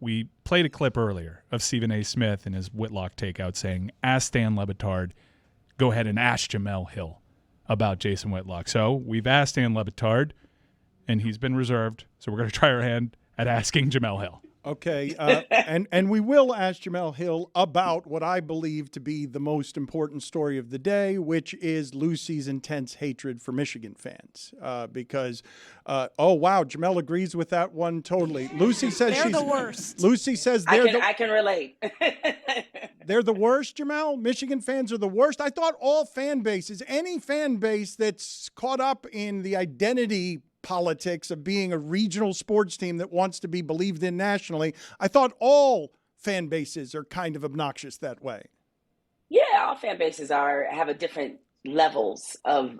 we played a clip earlier of Stephen A. Smith and his Whitlock takeout saying, ask Dan Le Batard, go ahead and ask Jemele Hill about Jason Whitlock. So we've asked Dan Le Batard, and he's been reserved. So we're going to try our hand at asking Jemele Hill. Okay, and we will ask Jemele Hill about what I believe to be the most important story of the day, which is Lucy's intense hatred for Michigan fans. Because, oh wow, Jemele agrees with that one totally. Lucy says they're the worst. Lucy says I can relate. They're the worst, Jemele? Michigan fans are the worst? I thought all fan bases, any fan base that's caught up in the identity politics of being a regional sports team that wants to be believed in nationally, I thought all fan bases are kind of obnoxious that way. Yeah, all fan bases have a different levels of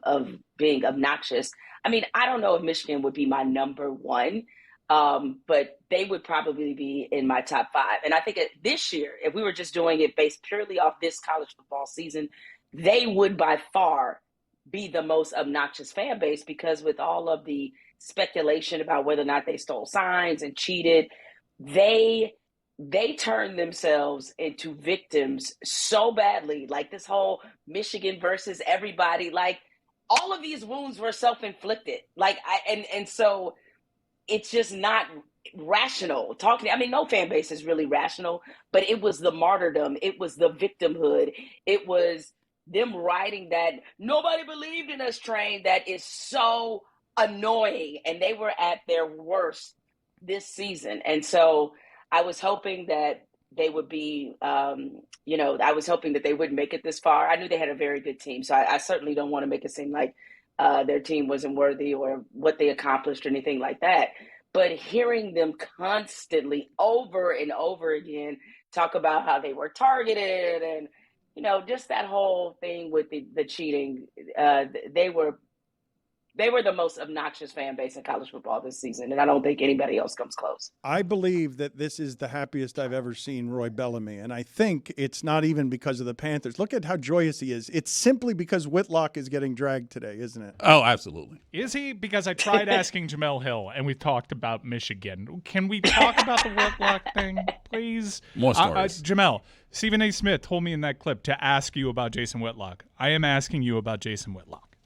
being obnoxious. I mean, I don't know if Michigan would be my number one, but they would probably be in my top 5. And I think this year, if we were just doing it based purely off this college football season, they would by far be the most obnoxious fan base, because with all of the speculation about whether or not they stole signs and cheated, they turned themselves into victims so badly. Like this whole Michigan versus everybody, like all of these wounds were self-inflicted. Like so it's just not rational talking. I mean, no fan base is really rational, but it was the martyrdom. It was the victimhood. It was them riding that nobody believed in us train that is so annoying. And they were at their worst this season. And so I was hoping that they would be, I was hoping that they wouldn't make it this far. I knew they had a very good team. So I certainly don't want to make it seem like their team wasn't worthy or what they accomplished or anything like that. But hearing them constantly over and over again talk about how they were targeted and, just that whole thing with the cheating, they were the most obnoxious fan base in college football this season, and I don't think anybody else comes close. I believe that this is the happiest I've ever seen Roy Bellamy, and I think it's not even because of the Panthers. Look at how joyous he is. It's simply because Whitlock is getting dragged today, isn't it? Oh, absolutely. Is he? Because I tried asking Jemele Hill, and we talked about Michigan. Can we talk about the Whitlock thing, please? More stories. Jemele, Stephen A. Smith told me in that clip to ask you about Jason Whitlock. I am asking you about Jason Whitlock.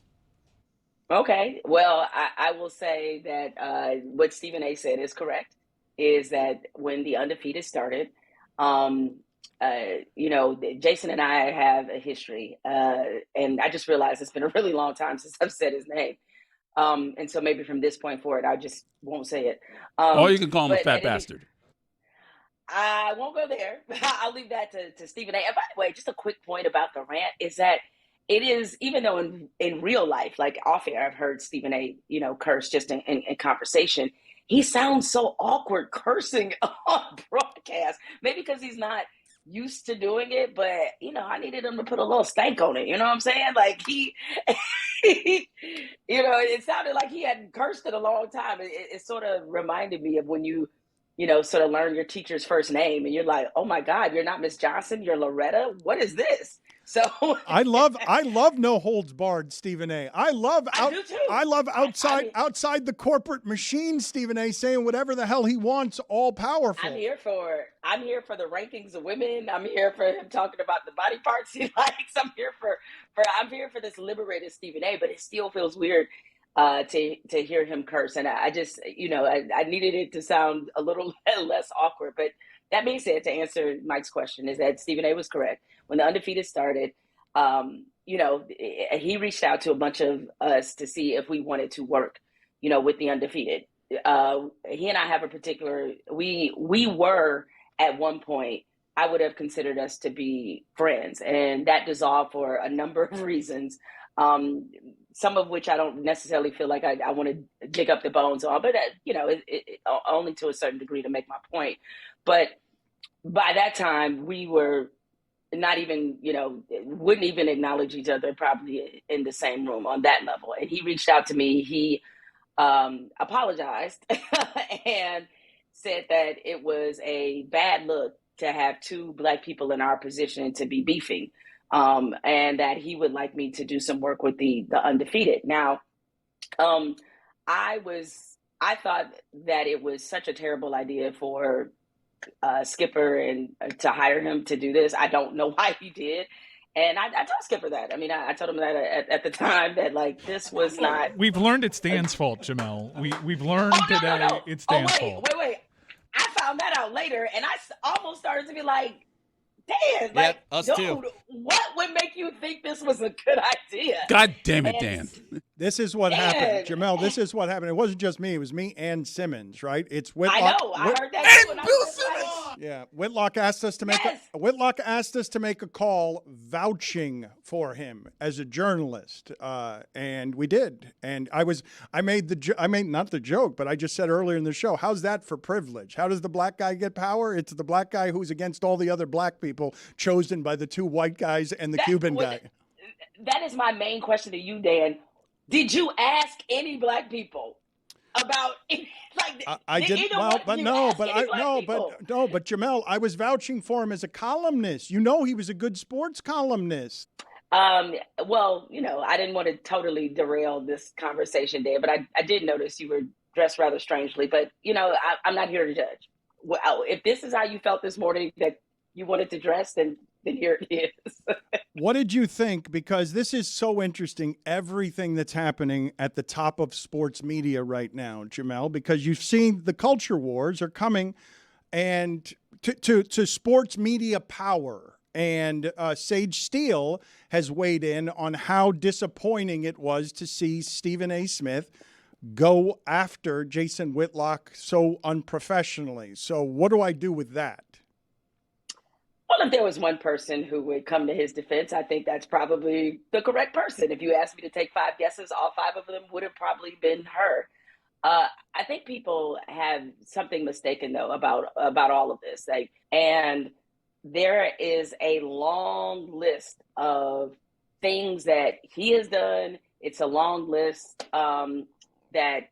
Okay. Well, I will say that what Stephen A. said is correct, is that when the Undefeated started, Jason and I have a history, and I just realized it's been a really long time since I've said his name. And so maybe from this point forward, I just won't say it. Or you can call him a fat bastard. I won't go there. I'll leave that to Stephen A. And by the way, just a quick point about the rant is that it is, even though in real life, like off air, I've heard Stephen A. curse just in conversation. He sounds so awkward cursing on broadcast. Maybe because he's not used to doing it, but I needed him to put a little stank on it. You know what I'm saying? Like it sounded like he hadn't cursed in a long time. It sort of reminded me of when you sort of learn your teacher's first name and you're like, oh my God, you're not Miss Johnson, you're Loretta. What is this? So I love no holds barred, Stephen A. I love outside the corporate machine, Stephen A. saying whatever the hell he wants, all powerful. I'm here for the rankings of women. I'm here for him talking about the body parts he likes. I'm here for this liberated Stephen A. But it still feels weird to hear him curse, and I just I needed it to sound a little less awkward. But that being said, to answer Mike's question, is that Stephen A. was correct. When the Undefeated started, he reached out to a bunch of us to see if we wanted to work, with the Undefeated. He and I have a particular, we were at one point, I would have considered us to be friends, and that dissolved for a number of reasons. Some of which I don't necessarily feel like I want to dig up the bones on, but only to a certain degree to make my point. But by that time, we were not even, wouldn't even acknowledge each other probably in the same room on that level. And he reached out to me. He apologized and said that it was a bad look to have two Black people in our position to be beefing. And that he would like me to do some work with the Undefeated. Now, I thought that it was such a terrible idea for Skipper and to hire him to do this. I don't know why he did. And I told Skipper that. I mean, I told him that at the time that, like, this was not. We've learned it's Dan's fault, Jemele. We've learned today no. it's Dan's wait, fault. Wait. I found that out later, and I almost started to be like, Dan, like, us dude, too. what would make you think this was a good idea? God damn it, Dan. This is what happened, Jemele. This is what happened. It wasn't just me; it was me and Simmons, right? It's Whitlock. I know. I heard that too. And And Bill I was like, Simmons. Yeah, Whitlock asked us to make Whitlock asked us to make a call vouching for him as a journalist, and we did. And I made not the joke, but I just said earlier in the show, how's that for privilege? How does the black guy get power? It's the black guy who's against all the other black people, chosen by the two white guys and the Cuban guy. That is my main question to you, Dan. Did you ask any black people about like? I did well, but Jemele, I was vouching for him as a columnist. You know, he was a good sports columnist. Well, I didn't want to totally derail this conversation, Dan, but I did notice you were dressed rather strangely. But I'm not here to judge. Well, if this is how you felt this morning that you wanted to dress, then here it is. What did you think? Because this is so interesting, everything that's happening at the top of sports media right now, Jemele, because you've seen the culture wars are coming and to sports media power. And Sage Steele has weighed in on how disappointing it was to see Stephen A. Smith go after Jason Whitlock so unprofessionally. So what do I do with that? Well, if there was one person who would come to his defense, I think that's probably the correct person. If you asked me to take 5 guesses, all 5 of them would have probably been her. I think people have something mistaken, though, about all of this. And there is a long list of things that he has done. It's a long list that,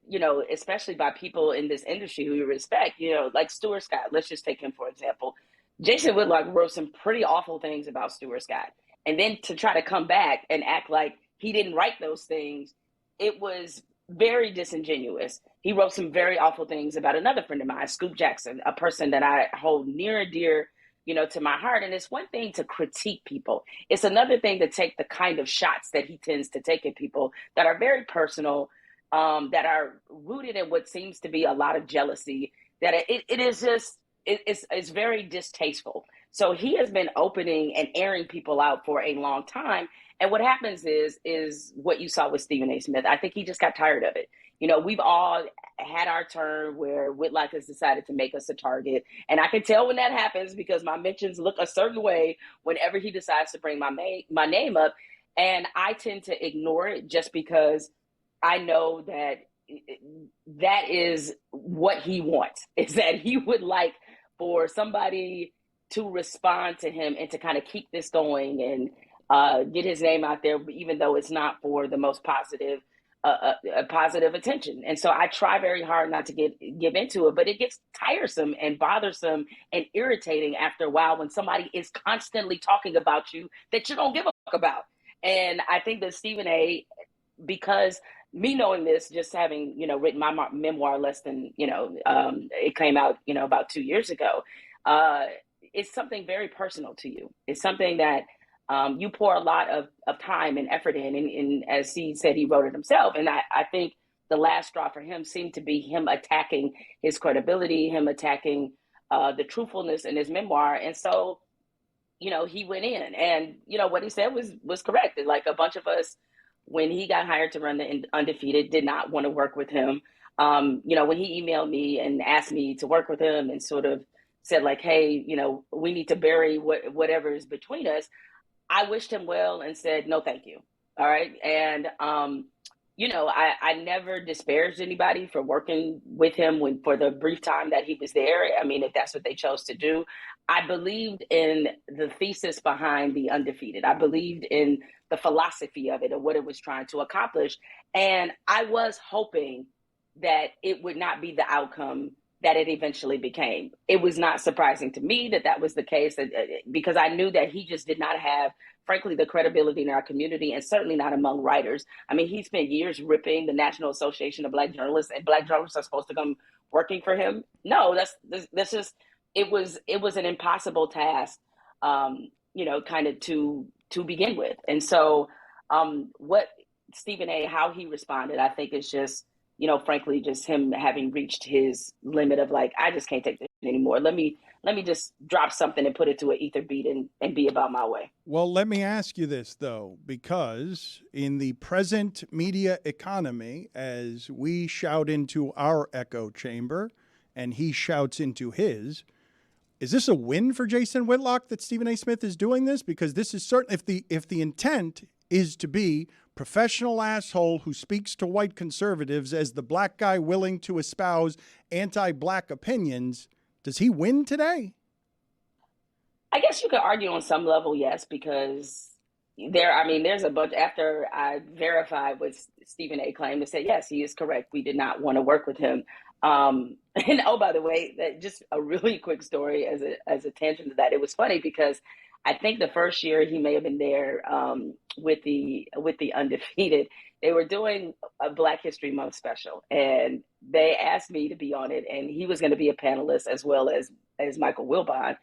especially by people in this industry who you respect, like Stuart Scott. Let's just take him, for example. Jason Whitlock wrote some pretty awful things about Stuart Scott. And then to try to come back and act like he didn't write those things, it was very disingenuous. He wrote some very awful things about another friend of mine, Scoop Jackson, a person that I hold near and dear, to my heart. And it's one thing to critique people. It's another thing to take the kind of shots that he tends to take at people that are very personal, that are rooted in what seems to be a lot of jealousy, that it is just, it's very distasteful. So he has been opening and airing people out for a long time. And what happens is what you saw with Stephen A. Smith. I think he just got tired of it. We've all had our turn where Whitlock has decided to make us a target. And I can tell when that happens because my mentions look a certain way whenever he decides to bring my name up. And I tend to ignore it just because I know that is what he wants, is that he would like for somebody to respond to him and to kind of keep this going and get his name out there, even though it's not for the most positive attention. And so I try very hard not to give into it, but it gets tiresome and bothersome and irritating after a while when somebody is constantly talking about you that you don't give a fuck about. And I think that Stephen A., because me knowing this, just having, written my memoir less than, it came out, about 2 years ago, it's something very personal to you. It's something that you pour a lot of time and effort in. And as he said, he wrote it himself. And I think the last straw for him seemed to be him attacking his credibility, him attacking the truthfulness in his memoir. And so, he went in and, what he said was correct. Like a bunch of us, when he got hired to run the Undefeated, did not want to work with him. When he emailed me and asked me to work with him and sort of said like, hey, we need to bury whatever is between us, I wished him well and said, no, thank you. All right. And, I never disparaged anybody for working with him for the brief time that he was there. I mean, if that's what they chose to do. I believed in the thesis behind the Undefeated. I believed in the philosophy of it and what it was trying to accomplish. And I was hoping that it would not be the outcome that it eventually became. It was not surprising to me that was the case, because I knew that he just did not have, frankly, the credibility in our community, and certainly not among writers. I mean, he spent years ripping the National Association of Black Journalists, and Black journalists are supposed to come working for him. No, that's just it was an impossible task, kind of to begin with. And so what Stephen A., how he responded, I think is just, frankly, just him having reached his limit of like, I just can't take this anymore. Let me just drop something and put it to an ether beat and be about my way. Well, let me ask you this, though, because in the present media economy, as we shout into our echo chamber and he shouts into his, is this a win for Jason Whitlock that Stephen A. Smith is doing this? Because this is certain, if the intent is to be professional asshole who speaks to white conservatives as the black guy willing to espouse anti-black opinions, does he win today? I guess you could argue on some level, yes, because there's a bunch. After I verified what Stephen A. claimed, to say, yes, he is correct. We did not want to work with him. And oh, by the way, that just a really quick story as a tangent to that. It was funny because I think the first year he may have been there with the Undefeated, they were doing a Black History Month special, and they asked me to be on it, and he was going to be a panelist as well as Michael Wilbon.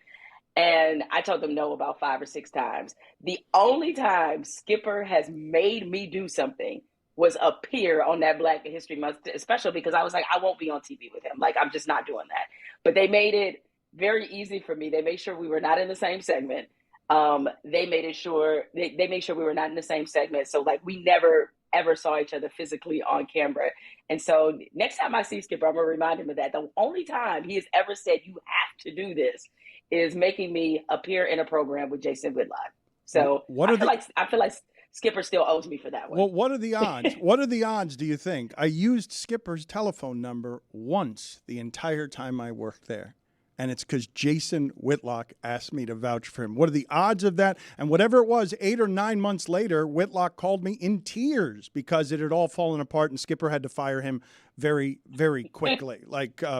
And I told them no about 5 or 6 times. The only time Skipper has made me do something was appear on that Black History Month special, because I was like, I won't be on TV with him. Like, I'm just not doing that. But they made it very easy for me. They made sure we were not in the same segment. They made sure we were not in the same segment. So like we never ever saw each other physically on camera. And so next time I see Skipper, I'm gonna remind him of that. The only time he has ever said you have to do this is making me appear in a program with Jason Whitlock. So I feel like Skipper still owes me for that one. Well, what are the odds? What are the odds, do you think? I used Skipper's telephone number once the entire time I worked there. And it's because Jason Whitlock asked me to vouch for him. What are the odds of that? And whatever it was, 8 or 9 months later, Whitlock called me in tears because it had all fallen apart and Skipper had to fire him very, very quickly.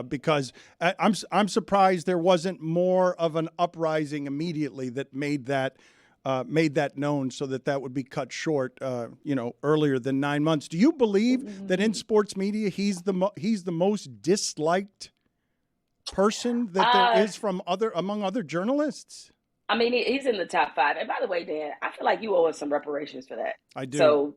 Because I'm surprised there wasn't more of an uprising immediately that made that known, so that would be cut short, earlier than 9 months. Do you believe that in sports media he's the most disliked person that there is among other journalists? I mean, he's in the top 5. And by the way, Dan, I feel like you owe us some reparations for that. I do. So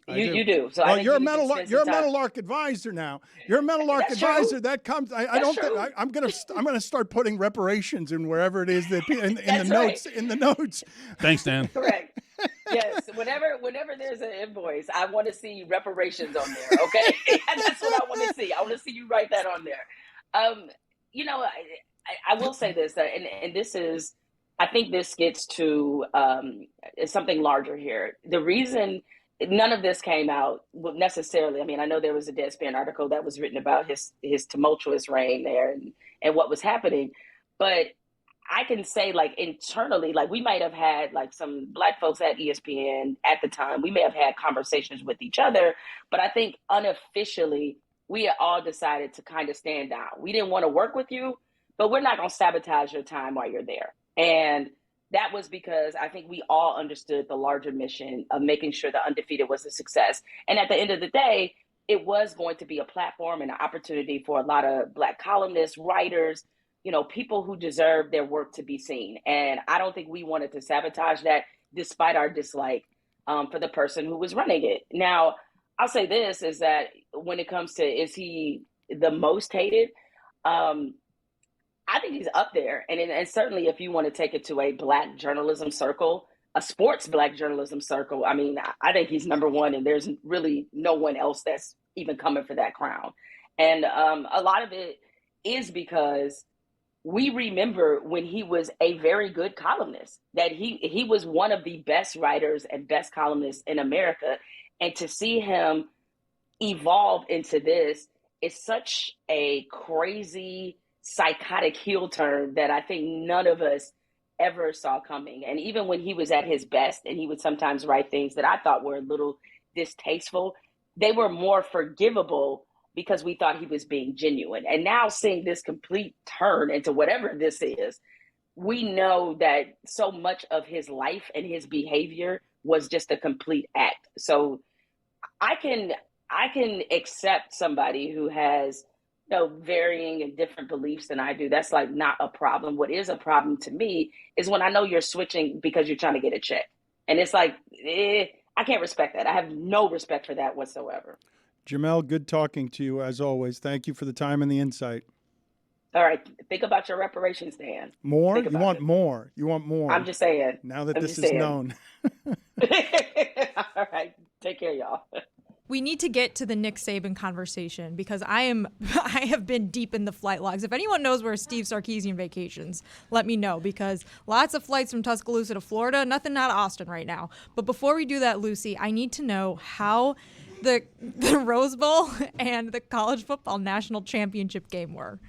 you do. So well, you're a Meadowlark advisor now. You're a Meadowlark advisor. True. That comes. I'm gonna start putting reparations in wherever it is that in the notes. In the notes. Thanks, Dan. Correct. Yes. Whenever there's an invoice, I want to see reparations on there. Okay, and that's what I want to see. I want to see you write that on there. I will say this, and this is. I think this gets to something larger here. The reason none of this came out necessarily, I mean, I know there was a Deadspin article that was written about his tumultuous reign there and what was happening. But I can say, like, internally, like, we might have had, like, some Black folks at ESPN at the time. We may have had conversations with each other. But I think unofficially, we had all decided to kind of stand down. We didn't want to work with you, but we're not going to sabotage your time while you're there. And that was because I think we all understood the larger mission of making sure the Undefeated was a success. And at the end of the day, it was going to be a platform and an opportunity for a lot of Black columnists, writers, people who deserve their work to be seen. And I don't think we wanted to sabotage that, despite our dislike for the person who was running it. Now, I'll say this, is that when it comes to, is he the most hated? I think he's up there. And certainly if you want to take it to a Black journalism circle, a sports Black journalism circle, I mean, I think he's number one, and there's really no one else that's even coming for that crown. And a lot of it is because we remember when he was a very good columnist, that he was one of the best writers and best columnists in America. And to see him evolve into this is such a crazy, psychotic heel turn that I think none of us ever saw coming. And even when he was at his best and he would sometimes write things that I thought were a little distasteful, they were more forgivable because we thought he was being genuine. And now seeing this complete turn into whatever this is, we know that so much of his life and his behavior was just a complete act. So I can accept somebody who has varying and different beliefs than I do. That's like not a problem. What is a problem to me is when I know you're switching because you're trying to get a check. And it's like, I can't respect that. I have no respect for that whatsoever. Jemele, good talking to you as always. Thank you for the time and the insight. All right. Think about your reparations, Dan. More? You want more. You want more. I'm just saying. Now that this is known. All right. Take care, y'all. We need to get to the Nick Saban conversation because I have been deep in the flight logs. If anyone knows where Steve Sarkisian vacations, let me know, because lots of flights from Tuscaloosa to Florida, nothing out of Austin right now. But before we do that, Lucy, I need to know how the Rose Bowl and the college football national championship game were.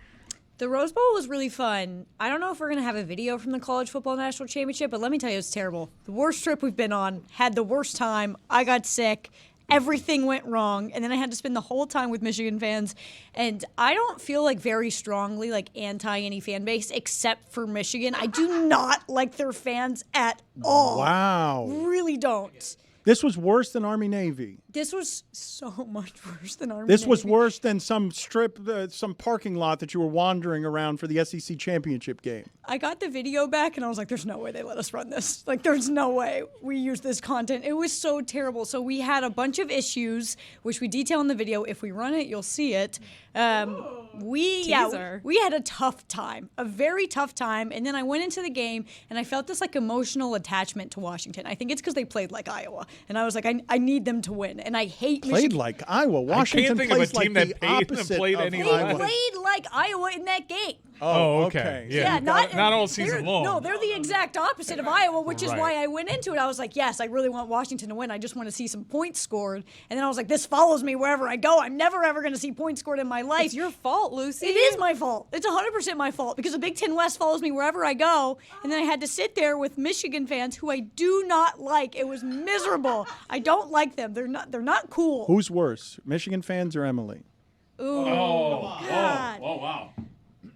The Rose Bowl was really fun. I don't know if we're going to have a video from the college football national championship, but let me tell you, it's terrible. The worst trip we've been on, had the worst time. I got sick. Everything went wrong, and then I had to spend the whole time with Michigan fans, and I don't feel like very strongly like anti any fan base except for Michigan. I do not like their fans at all. Wow. Really don't. This was worse than Army-Navy. This was so much worse than Army-Navy. This was worse than some some parking lot that you were wandering around for the SEC championship game. I got the video back, and I was like, there's no way they let us run this. Like, there's no way we use this content. It was so terrible. So we had a bunch of issues, which we detail in the video. If we run it, you'll see it. We had a tough time, a very tough time. And then I went into the game, and I felt this, like, emotional attachment to Washington. I think it's because they played like Iowa. And I was like, I need them to win. And I hate Played Michigan. like Iowa. Washington plays like the opposite played of any Iowa. They played like Iowa in that game. Oh, okay. Yeah, not all season long. No, they're the exact opposite of Iowa, which is why I went into it. I was like, yes, I really want Washington to win. I just want to see some points scored. And then I was like, this follows me wherever I go. I'm never, ever going to see points scored in my life. It's your fault, Lucy. It is my fault. It's 100% my fault because the Big Ten West follows me wherever I go. And then I had to sit there with Michigan fans who I do not like. It was miserable. I don't like them. They're not cool. Who's worse, Michigan fans or Emily? Ooh, God. Oh, wow.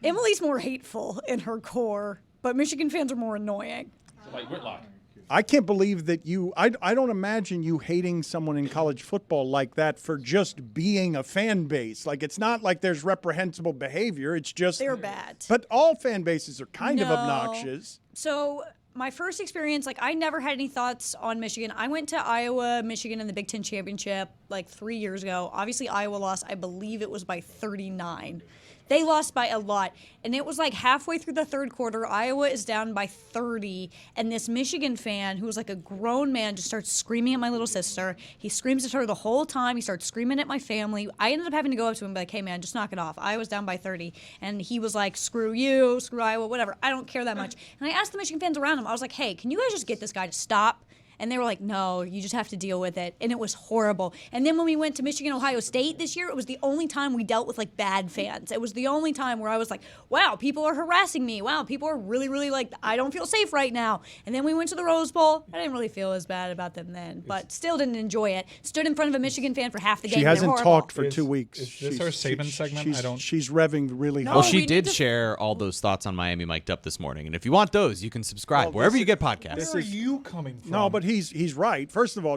Emily's more hateful in her core, but Michigan fans are more annoying. Like Whitlock. I can't believe that I don't imagine you hating someone in college football like that for just being a fan base. Like, it's not like there's reprehensible behavior. It's just They're bad. But all fan bases are kind of obnoxious. So my first experience, like, I never had any thoughts on Michigan. I went to Iowa, Michigan in the Big Ten Championship like 3 years ago. Obviously, Iowa lost. I believe it was by 39. They lost by a lot. And it was like halfway through the third quarter, Iowa is down by 30. And this Michigan fan, who was like a grown man, just starts screaming at my little sister. He screams at her the whole time. He starts screaming at my family. I ended up having to go up to him and be like, hey, man, just knock it off. Iowa's down by 30. And he was like, screw you, screw Iowa, whatever. I don't care that much. And I asked the Michigan fans around him, I was like, hey, can you guys just get this guy to stop? And they were like, no, you just have to deal with it. And it was horrible. And then when we went to Michigan, Ohio State this year, it was the only time we dealt with, like, bad fans. It was the only time where I was like, wow, people are harassing me. Wow, people are really, really, like, I don't feel safe right now. And then we went to the Rose Bowl. I didn't really feel as bad about them then, but still didn't enjoy it. Stood in front of a Michigan fan for half the game. She hasn't talked for 2 weeks. Is this our Saban segment? She's revving really hard. Well, she did share all those thoughts on Miami Mic'd Up this morning. And if you want those, you can subscribe wherever you get podcasts. Where are you coming from? No, but he's right. First of all,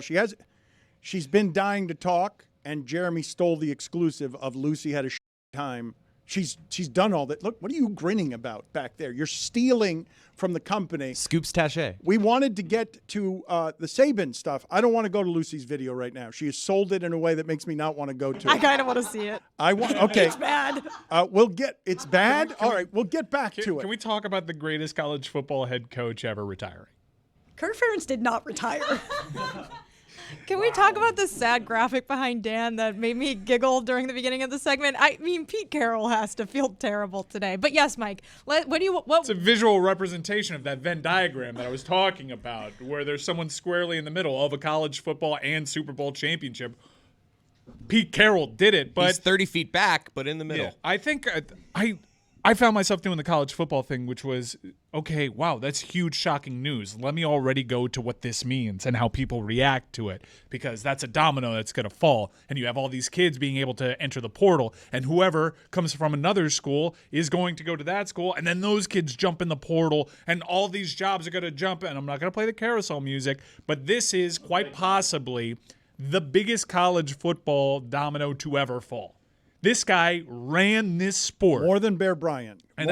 she's been dying to talk, and Jeremy stole the exclusive of Lucy had a time. She's done all that. Look, what are you grinning about back there? You're stealing from the company. Scoops Taché. We wanted to get to the Saban stuff. I don't want to go to Lucy's video right now. She has sold it in a way that makes me not want to go to it. I kind of want to see it. Okay. It's bad. It's bad? All right, we'll get back to it. Can we talk about the greatest college football head coach ever retiring? Kirk Ferentz did not retire. Can we talk about the sad graphic behind Dan that made me giggle during the beginning of the segment? I mean, Pete Carroll has to feel terrible today. But yes, Mike, It's a visual representation of that Venn diagram that I was talking about, where there's someone squarely in the middle of a college football and Super Bowl championship. Pete Carroll did it, but he's 30 feet back, but in the middle. Yeah, I think I found myself doing the college football thing, which was, okay, wow, that's huge, shocking news. Let me already go to what this means and how people react to it, because that's a domino that's going to fall. And you have all these kids being able to enter the portal, and whoever comes from another school is going to go to that school, and then those kids jump in the portal, and all these jobs are going to jump. And I'm not going to play the carousel music, but this is quite possibly the biggest college football domino to ever fall. This guy ran this sport. More than Bear Bryant. And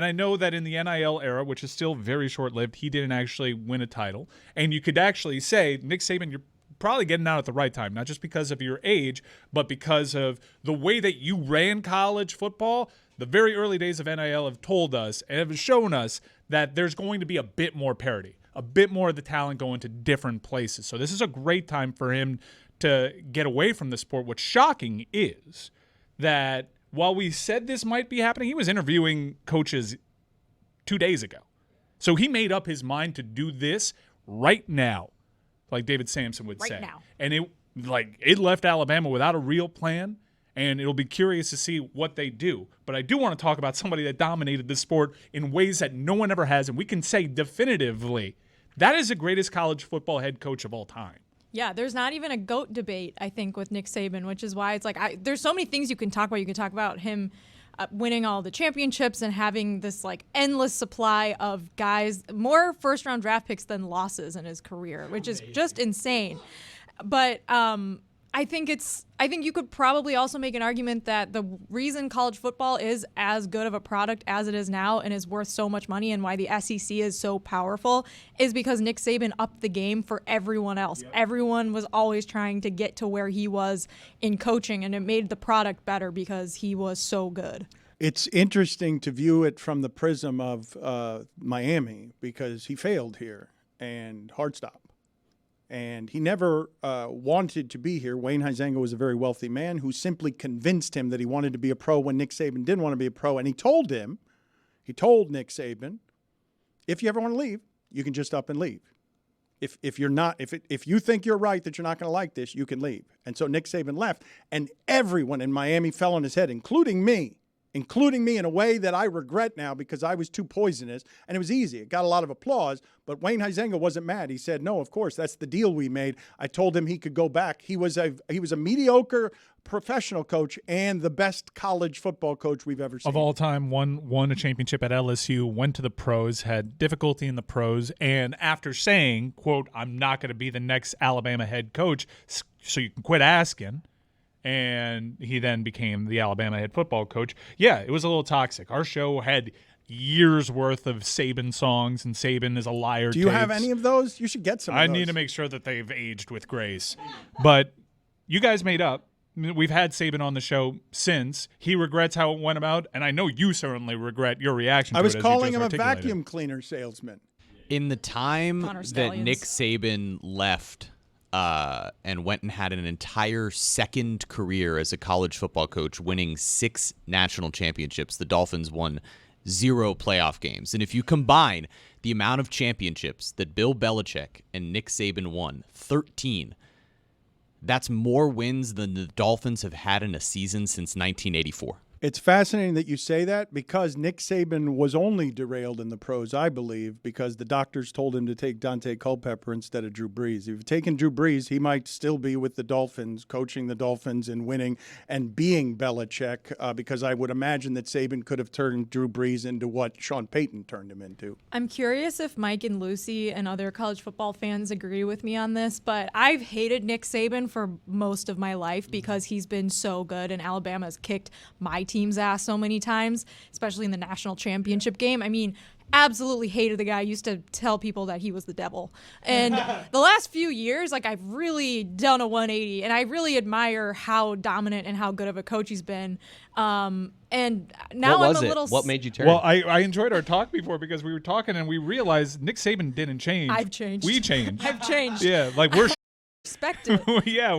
I know that in the NIL era, which is still very short-lived, he didn't actually win a title. And you could actually say, Nick Saban, you're probably getting out at the right time, not just because of your age, but because of the way that you ran college football. The very early days of NIL have told us and have shown us that there's going to be a bit more parity, a bit more of the talent going to different places. So this is a great time for him to get away from the sport. What's shocking is that while we said this might be happening, he was interviewing coaches 2 days ago. So he made up his mind to do this right now, like David Sampson would say. Right now. And it left Alabama without a real plan, and it'll be curious to see what they do. But I do want to talk about somebody that dominated the sport in ways that no one ever has, and we can say definitively that is the greatest college football head coach of all time. Yeah, there's not even a GOAT debate, I think, with Nick Saban, which is why it's like there's so many things you can talk about. You can talk about him winning all the championships and having this like endless supply of guys, more first-round draft picks than losses in his career, which is just insane. But I think you could probably also make an argument that the reason college football is as good of a product as it is now and is worth so much money and why the SEC is so powerful is because Nick Saban upped the game for everyone else. Yep. Everyone was always trying to get to where he was in coaching, and it made the product better because he was so good. It's interesting to view it from the prism of Miami because he failed here and hard stop. And he never wanted to be here. Wayne Huizenga was a very wealthy man who simply convinced him that he wanted to be a pro when Nick Saban didn't want to be a pro. And he told Nick Saban, if you ever want to leave, you can just up and leave. If you think you're right that you're not going to like this, you can leave. And so Nick Saban left, and everyone in Miami fell on his head, including me in a way that I regret now because I was too poisonous, and it was easy. It got a lot of applause, but Wayne Huizenga wasn't mad. He said, no, of course, that's the deal we made. I told him he could go back. He was a mediocre professional coach and the best college football coach we've ever seen. Of all time, won a championship at LSU, went to the pros, had difficulty in the pros, and after saying, quote, I'm not going to be the next Alabama head coach, so you can quit asking, and he then became the Alabama head football coach. Yeah, it was a little toxic. Our show had years worth of Saban songs, and Saban is a liar. Do you have any of those? You should get some of those. I need to make sure that they've aged with grace. But you guys made up. We've had Saban on the show since. He regrets how it went about, and I know you certainly regret your reaction to it. I was calling him a vacuum cleaner salesman. In the time that Nick Saban left and went and had an entire second career as a college football coach, winning 6 national championships, the Dolphins won 0 playoff games. And if you combine the amount of championships that Bill Belichick and Nick Saban won, 13, that's more wins than the Dolphins have had in a season since 1984. It's fascinating that you say that because Nick Saban was only derailed in the pros, I believe, because the doctors told him to take Dante Culpepper instead of Drew Brees. If he'd taken Drew Brees, he might still be with the Dolphins, coaching the Dolphins and winning and being Belichick, because I would imagine that Saban could have turned Drew Brees into what Sean Payton turned him into. I'm curious if Mike and Lucy and other college football fans agree with me on this, but I've hated Nick Saban for most of my life because he's been so good, and Alabama's kicked my team's ass so many times, especially in the national championship game. I mean, absolutely hated the guy. I used to tell people that he was the devil. And the last few years, like, I've really done a 180, and I really admire how dominant and how good of a coach he's been. And now I'm a little... What made you turn? Well, I enjoyed our talk before because we were talking and we realized Nick Saban didn't change. I've changed. We changed. I've changed. Yeah, like we're... Respect it. Yeah,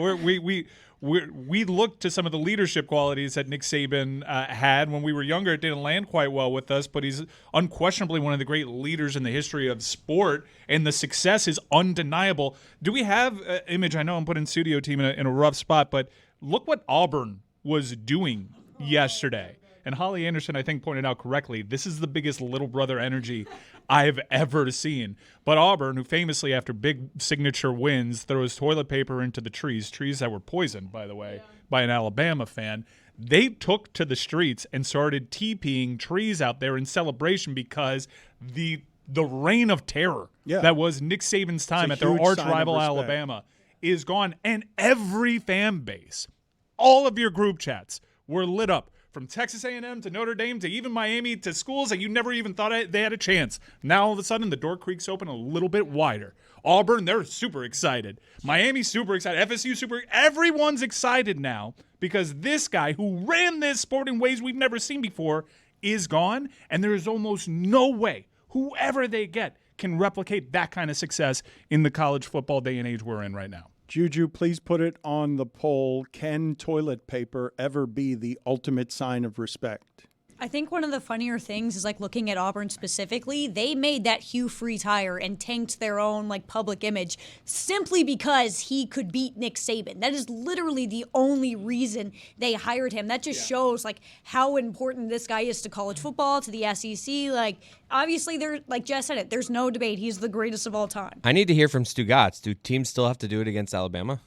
we looked to some of the leadership qualities that Nick Saban had when we were younger. It didn't land quite well with us, but he's unquestionably one of the great leaders in the history of sport, and the success is undeniable. Do we have an image? I know I'm putting studio team in a rough spot, but look what Auburn was doing yesterday. And Holly Anderson, I think, pointed out correctly, this is the biggest little brother energy I've ever seen. But Auburn, who famously, after big signature wins, throws toilet paper into the trees that were poisoned, by the way, by an Alabama fan, they took to the streets and started TPing trees out there in celebration because the reign of terror that was Nick Saban's time at their arch rival Alabama is gone. And every fan base, all of your group chats, were lit up. From Texas A&M to Notre Dame to even Miami to schools that you never even thought they had a chance. Now all of a sudden the door creaks open a little bit wider. Auburn, they're super excited. Miami, super excited. FSU, super. Everyone's excited now because this guy who ran this sport in ways we've never seen before is gone, and there is almost no way whoever they get can replicate that kind of success in the college football day and age we're in right now. Juju, please put it on the poll. Can toilet paper ever be the ultimate sign of respect? I think one of the funnier things is like looking at Auburn specifically, they made that Hugh Freeze hire and tanked their own like public image simply because he could beat Nick Saban. That is literally the only reason they hired him. That just shows like how important this guy is to college football, to the SEC. Like obviously there, like Jess said it, there's no debate. He's the greatest of all time. I need to hear from Stugotz. Do teams still have to do it against Alabama?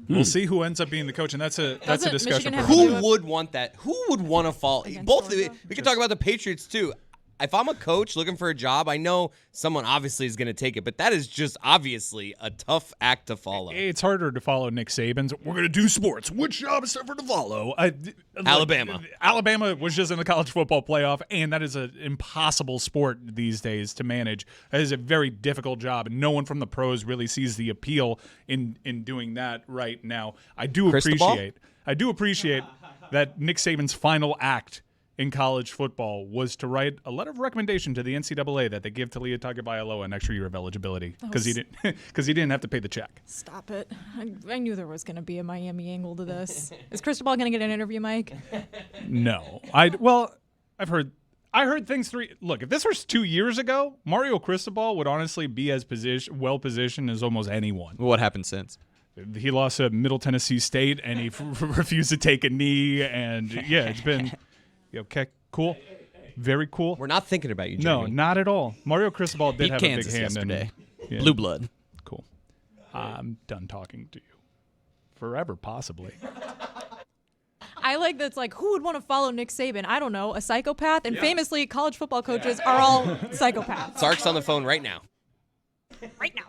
We'll see who ends up being the coach, and that's a discussion. Who would want that? Who would want to fall? Both. Georgia? We can talk about the Patriots too. If I'm a coach looking for a job, I know someone obviously is going to take it, but that is just obviously a tough act to follow. It's harder to follow Nick Saban's. We're going to do sports. Which job is tougher to follow? Alabama. Alabama was just in the college football playoff, and that is an impossible sport these days to manage. That is a very difficult job, and no one from the pros really sees the appeal in doing that right now. I do appreciate that Nick Saban's final act in college football was to write a letter of recommendation to the NCAA that they give to Tua Tagovailoa an extra year of eligibility because he didn't have to pay the check. Stop it. I knew there was going to be a Miami angle to this. Is Cristobal going to get an interview, Mike? No. I heard things Look, if this was 2 years ago, Mario Cristobal would honestly be as well positioned as almost anyone. What happened since? He lost to Middle Tennessee State, and he refused to take a knee, and yeah, it's been okay, cool, very cool. We're not thinking about you, No, Jeremy. not at all. Mario Cristobal did Beat have Kansas a big hand yesterday. in Blue blood. Cool. I'm done talking to you. Forever, possibly. I like that's like, who would want to follow Nick Saban? I don't know, a psychopath? And famously, college football coaches are all psychopaths. Sark's on the phone right now. Right now.